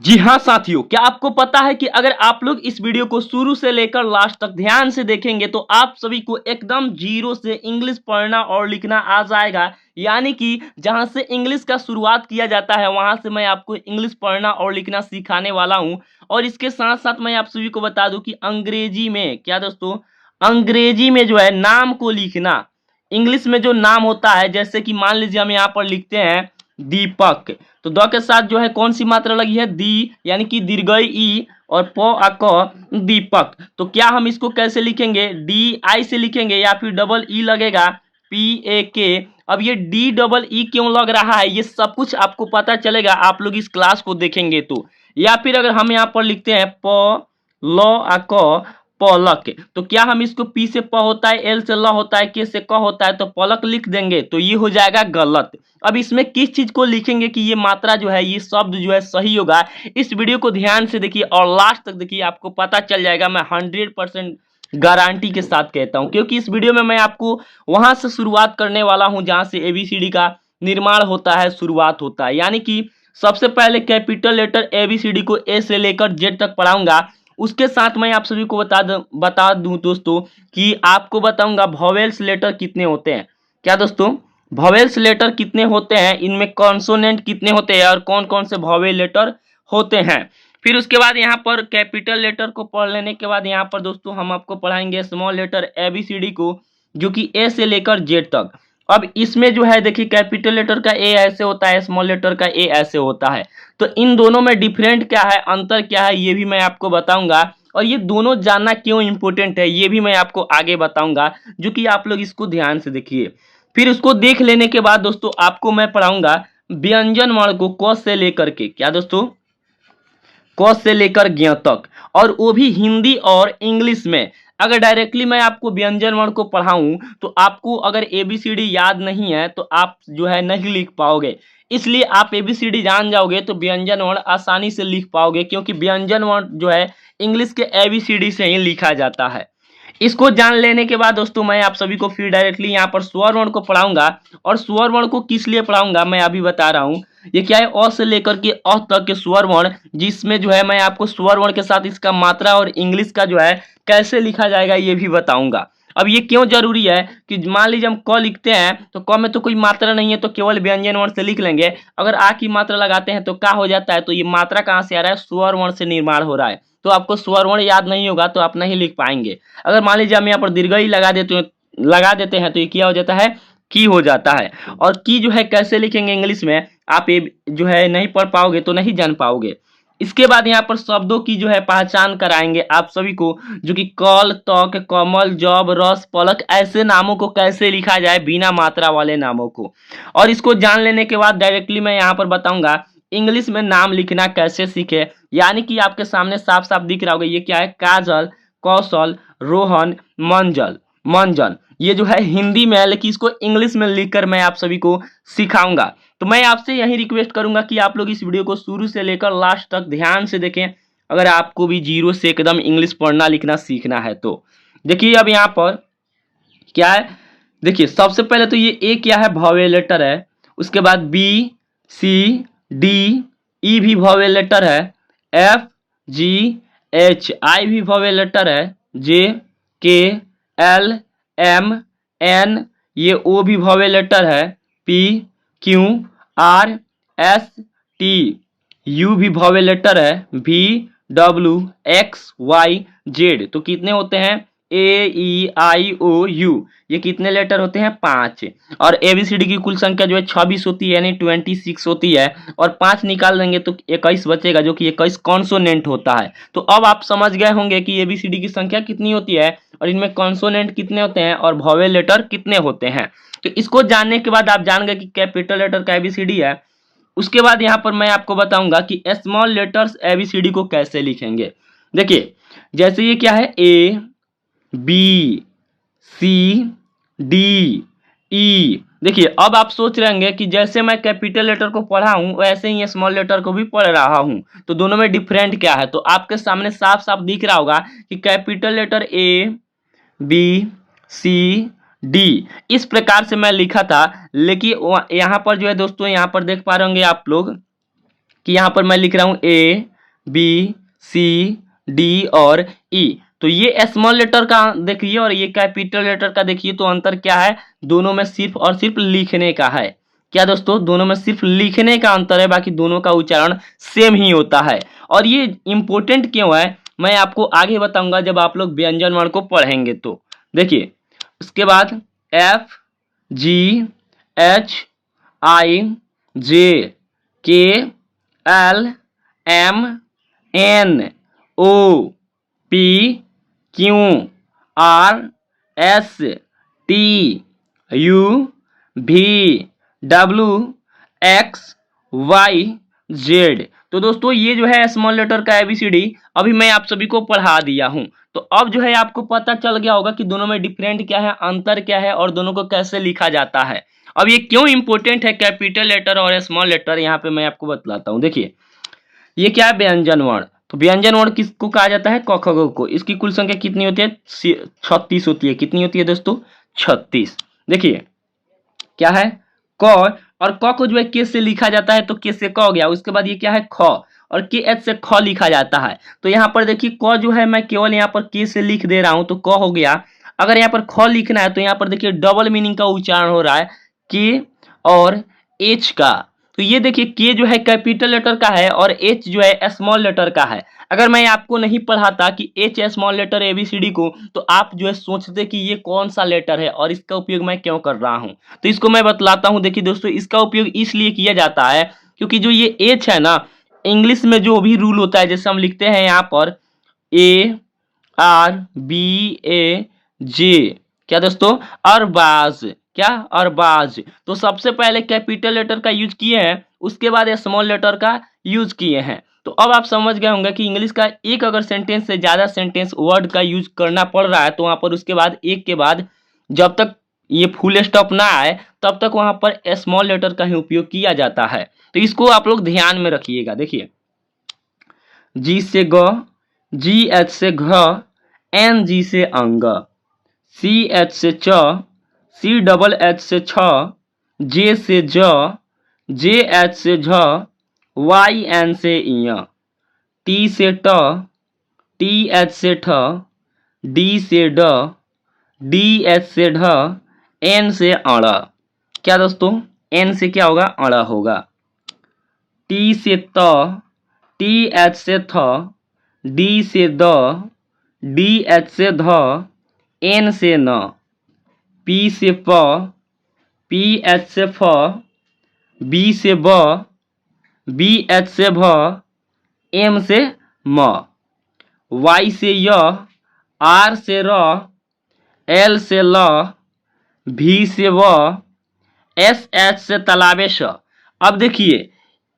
जी हाँ साथियों, क्या आपको पता है कि अगर आप लोग इस वीडियो को शुरू से लेकर लास्ट तक ध्यान से देखेंगे तो आप सभी को एकदम जीरो से इंग्लिश पढ़ना और लिखना आ जाएगा। यानी कि जहां से इंग्लिश का शुरुआत किया जाता है वहां से मैं आपको इंग्लिश पढ़ना और लिखना सिखाने वाला हूं। और इसके साथ साथ मैं आप सभी को बता दूं कि अंग्रेजी में क्या दोस्तों, अंग्रेजी में जो है नाम को लिखना, इंग्लिश में जो नाम होता है, जैसे कि मान लीजिए हम यहाँ पर लिखते हैं दीपक, तो द के साथ जो है कौन सी मात्रा लगी है, दी, यानी कि दीर्घई ई और प आ क दीपक। तो क्या हम इसको कैसे लिखेंगे, डी आई से लिखेंगे या फिर डबल ई लगेगा, पी ए के। अब ये डी डबल ई क्यों लग रहा है ये सब कुछ आपको पता चलेगा आप लोग इस क्लास को देखेंगे तो। या फिर अगर हम यहाँ पर लिखते हैं प ल आ क पलक, तो क्या हम इसको पी से प होता है, एल से ल होता है, के से क होता है, तो पलक लिख देंगे, तो ये हो जाएगा गलत। अब इसमें किस चीज को लिखेंगे कि ये मात्रा जो है, ये शब्द जो है सही होगा, इस वीडियो को ध्यान से देखिए और लास्ट तक देखिए, आपको पता चल जाएगा। मैं 100% गारंटी के साथ कहता हूं, क्योंकि इस वीडियो में मैं आपको वहां से शुरुआत करने वाला हूं जहां से एबीसीडी का निर्माण होता है, शुरुआत होता है। यानी कि सबसे पहले कैपिटल लेटर एबीसीडी को ए से लेकर जेड तक पढ़ाऊंगा। उसके साथ मैं आप सभी को बता दूं दोस्तों कि आपको बताऊंगा वोवेल्स लेटर कितने होते हैं। क्या दोस्तों, वोवेल्स लेटर कितने होते हैं, इनमें कॉन्सोनेंट कितने होते हैं और कौन कौन से वोवेल लेटर होते हैं। फिर उसके बाद यहाँ पर कैपिटल लेटर को पढ़ लेने के बाद यहाँ पर दोस्तों हम आपको पढ़ाएंगे स्मॉल लेटर एबीसीडी को, जो कि ए से लेकर जेड तक। अब इसमें जो है देखिए, कैपिटल लेटर का ए ऐसे होता है, स्मॉल लेटर का ए ऐसे होता है। तो इन दोनों में डिफरेंट क्या है, अंतर क्या है, ये भी मैं आपको बताऊंगा। और ये दोनों जानना क्यों इंपॉर्टेंट है ये भी मैं आपको आगे बताऊंगा, जो कि आप लोग इसको ध्यान से देखिए। फिर उसको देख लेने के बाद दोस्तों आपको मैं पढ़ाऊंगा व्यंजन वर्ण को क से लेकर के, क्या दोस्तों, क से लेकर ज्ञ तक, और वो भी हिंदी और इंग्लिश में। अगर डायरेक्टली मैं आपको व्यंजन वर्ण को पढ़ाऊं तो आपको अगर एबीसीडी याद नहीं है तो आप जो है नहीं लिख पाओगे। इसलिए आप एबीसीडी जान जाओगे तो व्यंजन वर्ण आसानी से लिख पाओगे, क्योंकि व्यंजन वर्ण जो है इंग्लिश के एबीसीडी से ही लिखा जाता है। इसको जान लेने के बाद दोस्तों मैं आप सभी को फिर डायरेक्टली यहाँ पर स्वर वर्ण को पढ़ाऊंगा। और स्वर वर्ण को किस लिए पढ़ाऊंगा मैं अभी बता रहा हूँ। ये क्या है, अ से लेकर के अ तक के स्वर वर्ण, जिसमें जो है मैं आपको स्वर वर्ण के साथ इसका मात्रा और इंग्लिश का जो है कैसे लिखा जाएगा ये भी बताऊंगा। अब ये क्यों जरूरी है कि मान लीजिए हम क लिखते हैं तो क में तो कोई मात्रा नहीं है, तो केवल व्यंजन वर्ण से लिख लेंगे। अगर आ की मात्रा लगाते हैं तो का हो जाता है, तो ये मात्रा कहाँ से आ रहा है, स्वर वर्ण से निर्माण हो रहा है। तो आपको स्वर वर्ण याद नहीं होगा तो आप नहीं लिख पाएंगे। अगर मान लीजिए हम यहाँ पर दीर्घई लगा देते हैं तो ये क्या हो जाता है, की हो जाता है। और की जो है कैसे लिखेंगे इंग्लिश में, आप ये जो है नहीं पढ़ पाओगे तो नहीं जान पाओगे। इसके बाद यहाँ पर शब्दों की जो है पहचान कराएंगे आप सभी को, जो कि कल, तक, कमल, जब, रस, पलक, ऐसे नामों को कैसे लिखा जाए बिना मात्रा वाले नामों को। और इसको जान लेने के बाद डायरेक्टली मैं यहाँ पर बताऊंगा इंग्लिश में नाम लिखना कैसे सीखे। यानी कि आपके सामने साफ साफ दिख रहा होगा ये क्या है, काजल, कौशल, रोहन, मंजल, मंजन। ये जो है हिंदी में है, लेकिन इसको इंग्लिश में लिखकर मैं आप सभी को सिखाऊंगा। तो मैं आपसे यही रिक्वेस्ट करूंगा कि आप लोग इस वीडियो को शुरू से लेकर लास्ट तक ध्यान से देखें, अगर आपको भी जीरो से एकदम इंग्लिश पढ़ना लिखना सीखना है तो। देखिए अब यहाँ पर क्या है, देखिए सबसे पहले तो ये ए क्या है, वोवेल लेटर है। उसके बाद बी, सी, डी, ई भी वोवेल लेटर है। एफ, जी, एच, आई भी वोवेल लेटर है। जे, के, एल, एम, एन, ये ओ भी वोवेल लेटर है। P, Q, R, S, T, U भी वोवेल लेटर है। V, W, X, Y, Z. तो कितने होते हैं, ए, ई, आई, ओ, यू, ये कितने लेटर होते हैं, 5। और एबीसीडी की कुल संख्या जो है 26 होती है, यानी 26 होती है। और 5 निकाल देंगे तो 21 बचेगा, जो कि 21 कॉन्सोनेंट होता है। तो अब आप समझ गए होंगे कि एबीसीडी की संख्या कितनी होती है और इनमें कॉन्सोनेंट कितने होते हैं और वोवेल लेटर कितने होते हैं। तो इसको जानने के बाद आप जान गए कि कैपिटल लेटर का एबीसीडी है। उसके बाद यहाँ पर मैं आपको बताऊंगा कि स्मॉल लेटर्स एबीसीडी को कैसे लिखेंगे। देखिए जैसे ये क्या है, ए, बी, सी, डी, ई। देखिए अब आप सोच रहे होंगे कि जैसे मैं कैपिटल लेटर को पढ़ा हूं वैसे ही स्मॉल लेटर को भी पढ़ रहा हूं, तो दोनों में डिफरेंट क्या है। तो आपके सामने साफ साफ दिख रहा होगा कि capital letter A, B, C, D इस प्रकार से मैं लिखा था। लेकिन यहाँ पर जो है दोस्तों, यहाँ पर देख पा रहे होंगे आप लोग कि यहाँ पर मैं लिख रहा हूँ ए, बी, सी, डी और ई। तो ये स्मॉल लेटर का देखिए और ये कैपिटल लेटर का देखिए, तो अंतर क्या है? दोनों में सिर्फ और सिर्फ लिखने का है। क्या दोस्तों? दोनों में सिर्फ लिखने का अंतर है, बाकी दोनों का उच्चारण सेम ही होता है। और ये इंपॉर्टेंट क्यों है मैं आपको आगे बताऊंगा जब आप लोग व्यंजन वर्ण को पढ़ेंगे। तो देखिए उसके बाद F, ji, H, I, J, K, L, M, N, O, P, Q, R, S, T, U, V, W, X, Y, Z. तो दोस्तों ये जो है स्मॉल लेटर का एबीसीडी अभी मैं आप सभी को पढ़ा दिया हूं। तो अब जो है आपको पता चल गया होगा कि दोनों में डिफरेंट क्या है, अंतर क्या है और दोनों को कैसे लिखा जाता है। अब ये क्यों इंपॉर्टेंट है कैपिटल लेटर और स्मॉल लेटर, यहाँ पे मैं आपको बतलाता हूँ। देखिए ये क्या है? व्यंजन वर्ण। तो व्यंजन वर्ण किसको कहा जाता है? क, ख, ग को। इसकी कुल संख्या कितनी होती है? 36 होती है। कितनी होती है दोस्तों? 36। देखिए क्या है? क, और क को जो है के से लिखा जाता है, तो के से क हो गया। उसके बाद ये क्या है? ख, और के एच से ख लिखा जाता है। तो यहाँ पर देखिए क जो है मैं केवल यहाँ पर के से लिख दे रहा हूं, तो क हो गया। अगर यहाँ पर ख लिखना है तो यहाँ पर देखिए डबल मीनिंग का उच्चारण हो रहा है, के और एच का। तो ये देखिए के जो है कैपिटल लेटर का है और एच जो है स्मॉल लेटर का है। अगर मैं आपको नहीं पढ़ाता कि एच स्मॉल लेटर एबीसीडी को, तो आप जो है सोचते कि ये कौन सा लेटर है और इसका उपयोग मैं क्यों कर रहा हूं। तो इसको मैं बतलाता हूं। देखिए दोस्तों इसका उपयोग इसलिए किया जाता है क्योंकि जो ये एच है ना, इंग्लिश में जो भी रूल होता है, जैसे हम लिखते हैं यहाँ पर ए आर बी ए जे, क्या दोस्तों? अरबाज। क्या? अरबाज। तो सबसे पहले कैपिटल लेटर का यूज किए हैं, उसके बाद स्मॉल लेटर का यूज किए हैं। तो अब आप समझ गए होंगे कि इंग्लिश का एक अगर सेंटेंस से ज्यादा सेंटेंस वर्ड का यूज करना पड़ रहा है, तो वहां पर उसके बाद एक के बाद जब तक ये फुल स्टॉप ना आए तब तक वहां पर स्मॉल लेटर का ही उपयोग किया जाता है। तो इसको आप लोग ध्यान में रखिएगा। देखिए जी से ग, जी एच से घ, एन जी से अंग, सी एच से च, सी डबल एच से छ, जे से ज, जे एच से झ, वाई एन से इय, टी से ट, टी एच से ठ, डी से ड, डी एच से ढ, एन से अड़। क्या दोस्तों? एन से क्या होगा? अड़ होगा। टी से त, टी एच से थ, डी से द, डी एच से ध, एन से न, पी से प, पी एच से फ, बी से ब, बी एच से भ, एम से म, वाई से य, आर से र, एल से ल, भी से व, एस एच से तलावेश। अब देखिए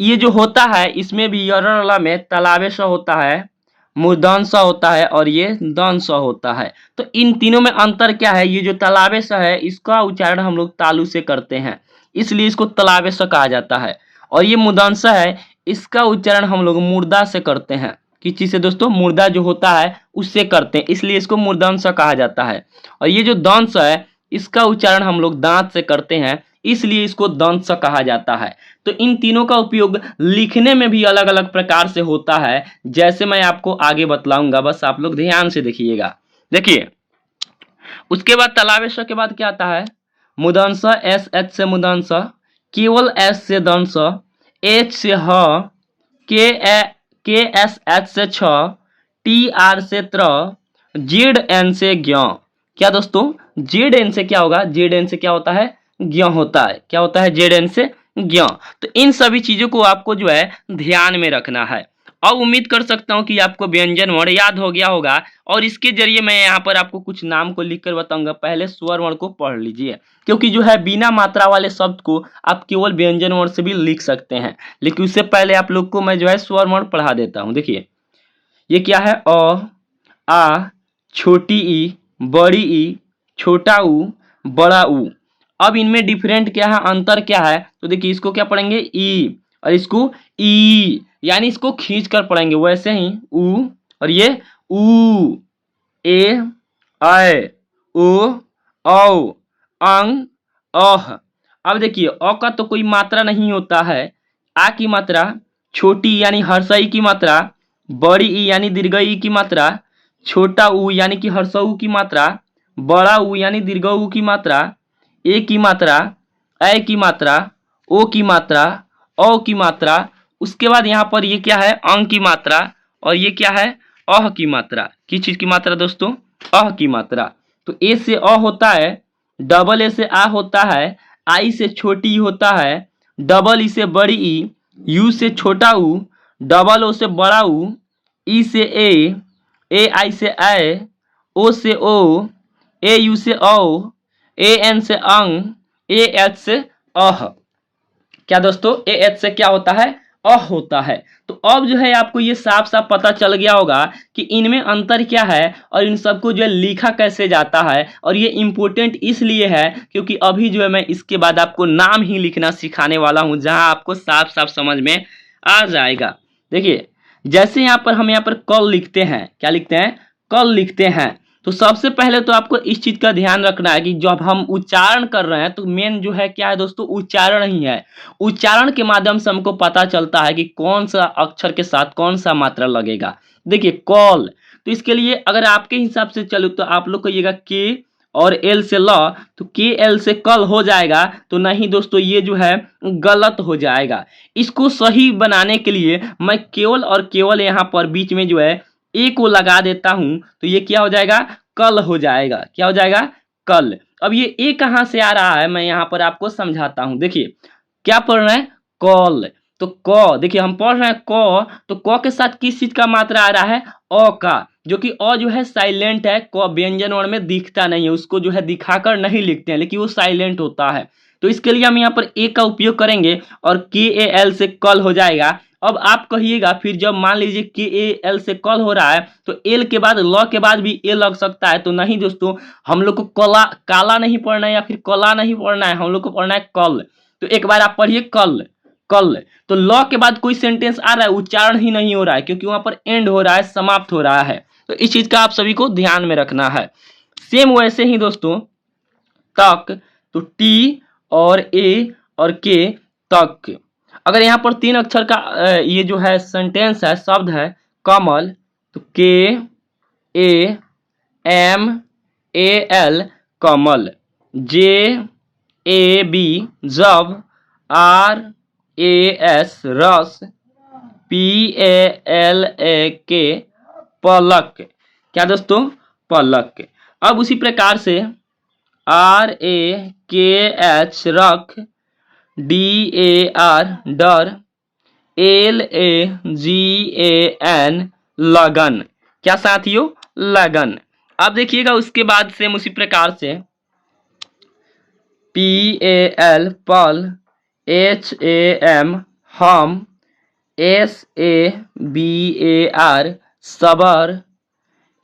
ये जो होता है इसमें भी यरला में तलावेश होता है, मूर्धन्य होता है और ये दंश होता है। तो इन तीनों में अंतर क्या है? ये जो तलावेश है इसका उच्चारण हम लोग तालु से करते हैं, इसलिए इसको तलावेश कहा जाता है। और ये मुदंश है, इसका उच्चारण हम लोग मुर्दा से करते हैं। किस चीज से दोस्तों? मुर्दा जो होता है उससे करते हैं, इसलिए इसको मूर्धन्य कहा जाता है। और ये जो दंश है इसका उच्चारण हम लोग दांत से करते हैं, इसलिए इसको दंश कहा जाता है। तो इन तीनों का उपयोग लिखने में भी अलग अलग प्रकार से होता है, जैसे मैं आपको आगे बतलाऊंगा, बस आप लोग ध्यान से देखिएगा। देखिए उसके बाद तलावेश के बाद क्या आता है? मुदंश, एस एच से मुदंश, केवल एस से दंश, एच से ह, के एस एच से छ, टी आर से त्र, जेड एन से ज्ञ। क्या दोस्तों? जेड एन से क्या होगा? जेड एन से क्या होता है? ज्ञ होता है। क्या होता है? जेड एन से ज्ञ। तो इन सभी चीजों को आपको जो है ध्यान में रखना है। अब उम्मीद कर सकता हूं कि आपको व्यंजन वर्ण याद हो गया होगा और इसके जरिए मैं यहाँ पर आपको कुछ नाम को लिखकर बताऊंगा। पहले स्वर वर्ण को पढ़ लीजिए, क्योंकि जो है बिना मात्रा वाले शब्द को आप केवल व्यंजन वर्ण से भी लिख सकते हैं, लेकिन उससे पहले आप लोग को मैं जो है स्वर वर्ण पढ़ा देता हूँ। देखिए ये क्या है? अ, आ, छोटी ई, बड़ी ई, छोटा ऊ, बड़ा ऊ। अब इनमें डिफरेंट क्या है, अंतर क्या है? तो देखिए इसको क्या पढ़ेंगे? ई, और इसको ई, यानी इसको खींच कर पढ़ेंगे। वैसे ही ऊ, और ये ऊ, ए, ऐ, ओ, औ, अंग, अह। अब देखिए अ का तो कोई मात्रा नहीं होता है, आ की मात्रा, छोटी यानी हर्षई की मात्रा, बड़ी ई यानी दीर्घ ई की मात्रा, छोटा ऊ यानी कि हर्ष ऊ की मात्रा, बड़ा ऊ यानी दीर्घ ऊ की मात्रा, ए की मात्रा, ऐ की मात्रा, ओ की मात्रा, औ की मात्रा। उसके बाद यहाँ पर ये क्या है, अंग की मात्रा, और ये क्या है, अह की मात्रा। किस चीज की मात्रा दोस्तों, अह की मात्रा। तो ए से अ होता है, डबल ए से आ होता है, आई से छोटी ई होता है, डबल ई से बड़ी ई, यू से छोटा ऊ, डबल ओ से बड़ा ऊ, ई से ए आई से ऐ, ओ से ओ, ए यू से औ, ए एन से अंग, ए एच से अह। क्या दोस्तों, ए एच से क्या होता है, अह होता है। तो अब जो है आपको ये साफ साफ पता चल गया होगा कि इनमें अंतर क्या है और इन सबको जो है लिखा कैसे जाता है। और ये इम्पोर्टेंट इसलिए है क्योंकि अभी जो है मैं इसके बाद आपको नाम ही लिखना सिखाने वाला हूं, जहां आपको साफ साफ समझ में आ जाएगा। देखिए, जैसे यहाँ पर हम यहाँ पर कल लिखते हैं, क्या लिखते हैं, कल लिखते हैं। तो सबसे पहले तो आपको इस चीज का ध्यान रखना है कि जब हम उच्चारण कर रहे हैं तो मेन जो है क्या है दोस्तों, उच्चारण ही है। उच्चारण के माध्यम से हमको पता चलता है कि कौन सा अक्षर के साथ कौन सा मात्रा लगेगा। देखिए कॉल, तो इसके लिए अगर आपके हिसाब से चलो तो आप लोग कहिएगा के और एल से ल, तो के एल से कल हो जाएगा। तो नहीं दोस्तों, ये जो है गलत हो जाएगा। इसको सही बनाने के लिए मैं केवल और केवल यहाँ पर बीच में जो है ए को लगा देता हूं, तो ये क्या हो जाएगा, कल हो जाएगा। क्या हो जाएगा, कल। अब ये ए कहां से आ रहा है, मैं यहाँ पर आपको समझाता हूं। देखिए क्या पढ़ रहे हैं, कॉल। तो क, देखिए हम पढ़ रहे हैं क, तो क के साथ किस चीज का मात्रा आ रहा है, अ का, जो कि अ जो है साइलेंट है, क व्यंजन वर्ण में दिखता नहीं है, उसको जो है दिखाकर नहीं लिखते हैं, लेकिन वो साइलेंट होता है। तो इसके लिए हम यहाँ पर ए का उपयोग करेंगे और के ए एल से कल हो जाएगा। अब आप कहिएगा फिर जब मान लीजिए के ए एल से कल हो रहा है तो एल के बाद ल के बाद भी ए लग सकता है। तो नहीं दोस्तों, हम लोग को काला नहीं पढ़ना है या फिर कला नहीं पढ़ना है, हम लोग को पढ़ना है कल। तो एक बार आप पढ़िए कल, कल। तो ल के बाद कोई सेंटेंस आ रहा है, उच्चारण ही नहीं हो रहा है क्योंकि वहां पर एंड हो रहा है, समाप्त हो रहा है। तो इस चीज का आप सभी को ध्यान में रखना है। सेम वैसे ही दोस्तों तक, तो टी और ए और के, तक। अगर यहाँ पर 3 अक्षर का ये जो है सेंटेंस है, शब्द है कमल, तो K A M A L, कमल। जे ए बी, जब। आर ए एस, रस। P A L A K, पलक। क्या दोस्तों, पलक। अब उसी प्रकार से आर ए के एच, रख। डी ए आर, डर। L A G A N, लगन। क्या साथियों, लगन। अब देखिएगा उसके बाद से उसी प्रकार से पी ए एल, पल। एच ए एम, हम। S A B A R, सबर।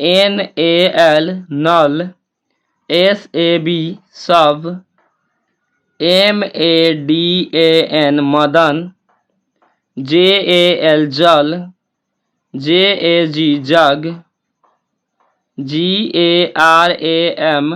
एन ए एल, नल। एस ए बी, सब। M A D A N, Madan. J A L, जल। J A ji, jug. Ji A R A M,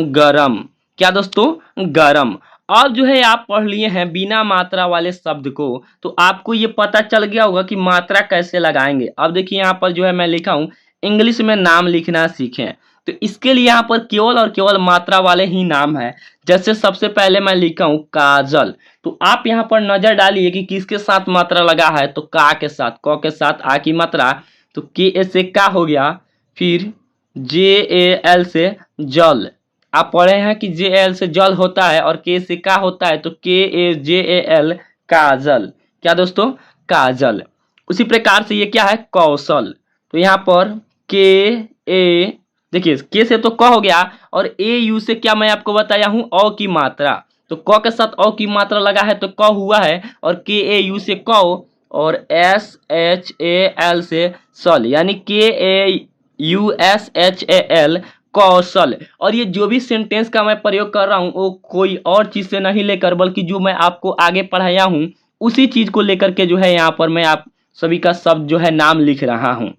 गरम। क्या दोस्तों, गरम। अब जो है आप पढ़ लिए हैं बिना मात्रा वाले शब्द को, तो आपको ये पता चल गया होगा कि मात्रा कैसे लगाएंगे। अब देखिए यहाँ पर जो है मैं लिखा हूं, इंग्लिश में नाम लिखना सीखें। तो इसके लिए यहाँ पर केवल और केवल मात्रा वाले ही नाम है। जैसे सबसे पहले मैं लिखा हूं काजल, तो आप यहाँ पर नजर डालिए कि किसके साथ मात्रा लगा है, तो का के साथ, क के साथ आ की मात्रा, तो के से का हो गया। फिर जे ए एल से जल, आप पढ़े हैं कि जे एल से जल होता है और के से का होता है, तो K A J A L, काजल। क्या दोस्तों, काजल। उसी प्रकार से ये क्या है, कौशल। तो यहाँ पर के ए, देखिए के से तो क हो गया और ए यू से क्या मैं आपको बताया हूं, अ की मात्रा। तो क के साथ अ की मात्रा लगा है तो क हुआ है, और के ए यू से कौ, और एस एच ए एल से सल, यानी K A U S H A L, कौशल। और ये जो भी सेंटेंस का मैं प्रयोग कर रहा हूं वो कोई और चीज से नहीं लेकर, बल्कि जो मैं आपको आगे पढ़ाया हूं उसी चीज को लेकर के जो है यहाँ पर मैं आप सभी का शब्द जो है नाम लिख रहा हूं।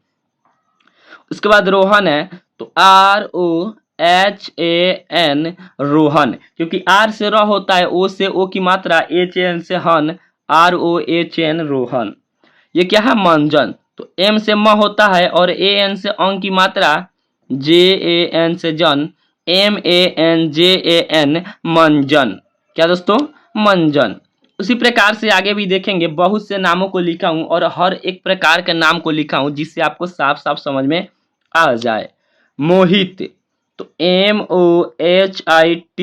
उसके बाद रोहन है, तो R O H A N, Rohan. क्योंकि आर से र होता है, ओ से ओ की मात्रा, एच एन से हन, R O H N, Rohan. ये क्या है, मंजन। तो एम से म होता है और ए एन से अंग की मात्रा, जे ए एन से जन, M A N J A N, मंजन। क्या दोस्तों? मंजन। उसी प्रकार से आगे भी देखेंगे, बहुत से नामों को लिखा हूं और हर एक प्रकार के नाम को लिखा हूं जिससे आपको साफ साफ समझ में आ जाए। मोहित, तो MOHIT,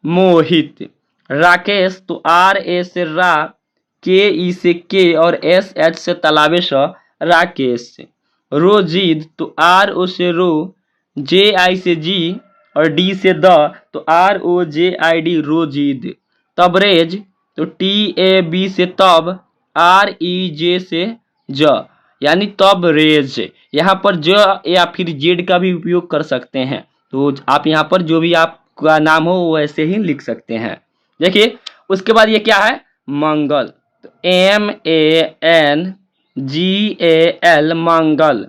मोहित। राकेश, तो RA से रा, KE से के और SH से तालाबेश, राकेश। रोजीद, तो RO से रो, JI से जी और D से द, तो ROJID, रोजीद। तबरेज, तो TAB से तब, REJ से ज, यानी तबरेज। यहाँ पर ज या फिर जेड का भी उपयोग कर सकते हैं, तो आप यहाँ पर जो भी आपका नाम हो वैसे ही लिख सकते हैं। देखिए उसके बाद ये क्या है? मंगल, तो MANGAL, मंगल।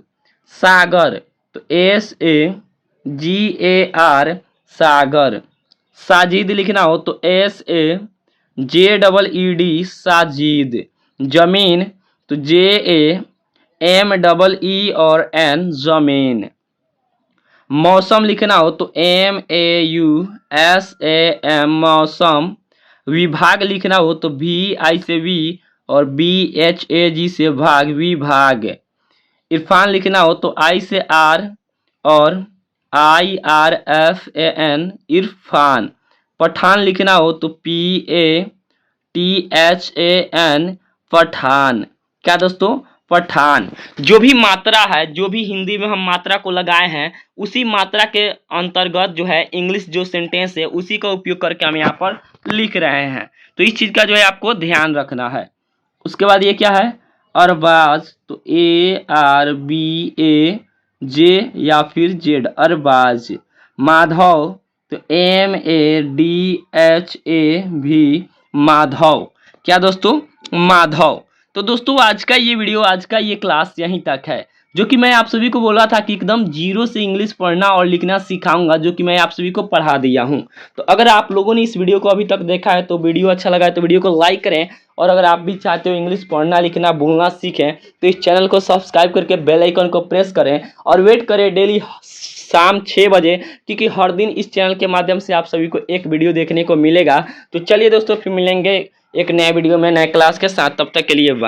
सागर, तो SAGAR, सागर। साजिद लिखना हो तो SAJEED, साजिद। जमीन, तो JAMEE और N, जमीन। मौसम लिखना हो तो MAUSAM, मौसम। विभाग लिखना हो तो VI से वी और BHAG से भाग, विभाग। इरफान लिखना हो तो I से R और IRFAN, इरफान। पठान लिखना हो तो PATHAN, पठान। क्या दोस्तों? पठान। जो भी मात्रा है, जो भी हिंदी में हम मात्रा को लगाए हैं, उसी मात्रा के अंतर्गत जो है इंग्लिश जो सेंटेंस है उसी का उपयोग करके हम यहाँ पर लिख रहे हैं। तो इस चीज का जो है आपको ध्यान रखना है। उसके बाद ये क्या है? अरबाज, तो ARBAJ या फिर जेड, अरबाज। माधव, तो MADHAV, माधव। क्या दोस्तों? माधव। तो दोस्तों आज का ये वीडियो, आज का ये क्लास यहीं तक है, जो कि मैं आप सभी को बोला था कि एकदम जीरो से इंग्लिश पढ़ना और लिखना सिखाऊंगा, जो कि मैं आप सभी को पढ़ा दिया हूं। तो अगर आप लोगों ने इस वीडियो को अभी तक देखा है तो वीडियो अच्छा लगा है तो वीडियो को लाइक करें, और अगर आप भी चाहते हो इंग्लिश पढ़ना लिखना बोलना सीखें तो इस चैनल को सब्सक्राइब करके बेल आइकन को प्रेस करें और वेट करें डेली शाम 6 बजे, क्योंकि हर दिन इस चैनल के माध्यम से आप सभी को एक वीडियो देखने को मिलेगा। तो चलिए दोस्तों फिर मिलेंगे एक नए वीडियो में नए क्लास के साथ, तब तक के लिए बाय।